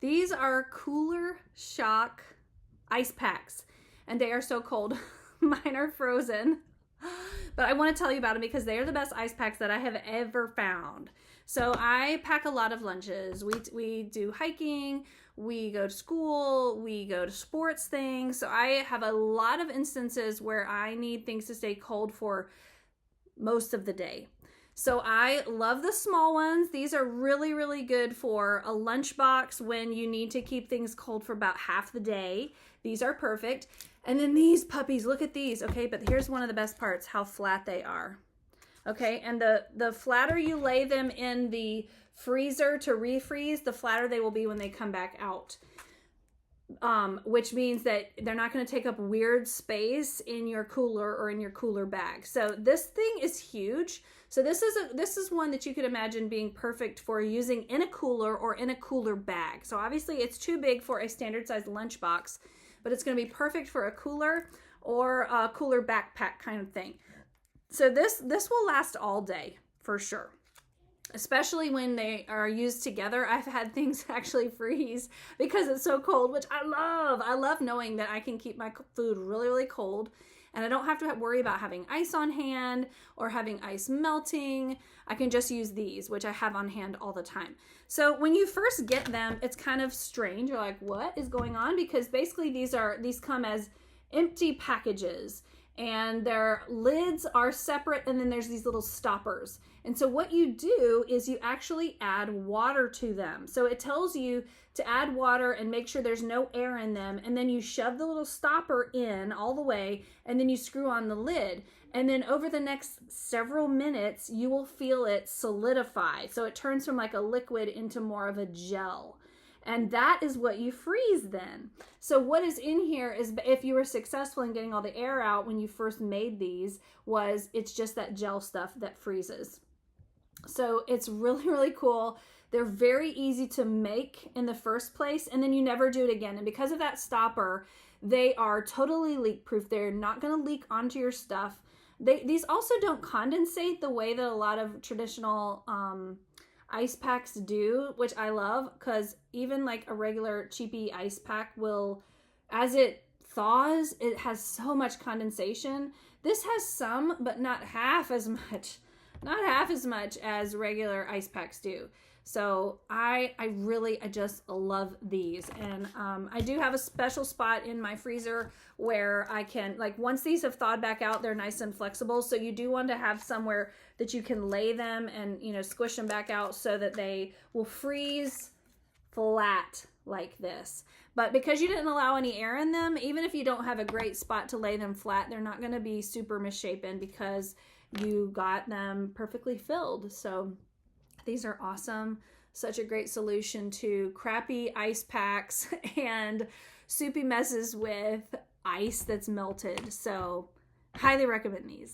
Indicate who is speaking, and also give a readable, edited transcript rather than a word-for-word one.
Speaker 1: These are Cooler Shock ice packs, and they are so cold. Mine are frozen, but I want to tell you about them because they are the best ice packs that I have ever found. So I pack a lot of lunches. We do hiking, we go to school, we go to sports things. So I have a lot of instances where I need things to stay cold for most of the day. So I love the small ones. These are really, really good for a lunchbox when you need to keep things cold for about half the day. These are perfect. And then these puppies, look at these. Okay, but here's one of the best parts, how flat they are. Okay, and the flatter you lay them in the freezer to refreeze, the flatter they will be when they come back out. Which means that they're not going to take up weird space in your cooler or in your cooler bag. So this thing is huge. So this is one that you could imagine being perfect for using in a cooler or in a cooler bag. So obviously it's too big for a standard size lunchbox, but it's going to be perfect for a cooler or a cooler backpack kind of thing. So this will last all day for sure. Especially when they are used together. I've had things actually freeze because it's so cold, which I love. I love knowing that I can keep my food really, really cold and I don't have to worry about having ice on hand or having ice melting. I can just use these, which I have on hand all the time. So when you first get them, it's kind of strange. You're like, what is going on? Because basically these come as empty packages. And their lids are separate, and then there's these little stoppers. And so what you do is you actually add water to them. So it tells you to add water and make sure there's no air in them, and then you shove the little stopper in all the way, and then you screw on the lid. And then over the next several minutes, you will feel it solidify. So it turns from like a liquid into more of a gel. And that is what you freeze then. So what is in here is, if you were successful in getting all the air out when you first made these, it's just that gel stuff that freezes. So it's really, really cool. They're very easy to make in the first place, and then you never do it again. And because of that stopper, they are totally leak proof. They're not going to leak onto your stuff. These also don't condensate the way that a lot of traditional ice packs do, which I love, because even like a regular cheapy ice pack will, as it thaws, it has so much condensation. This has some, but not half as much. Not half as much as regular ice packs do. So I just love these. And I do have a special spot in my freezer where I can, like, once these have thawed back out, they're nice and flexible. So you do want to have somewhere that you can lay them and, you know, squish them back out so that they will freeze flat like this. But because you didn't allow any air in them, even if you don't have a great spot to lay them flat, they're not going to be super misshapen because you got them perfectly filled. So these are awesome. Such a great solution to crappy ice packs and soupy messes with ice that's melted. So highly recommend these.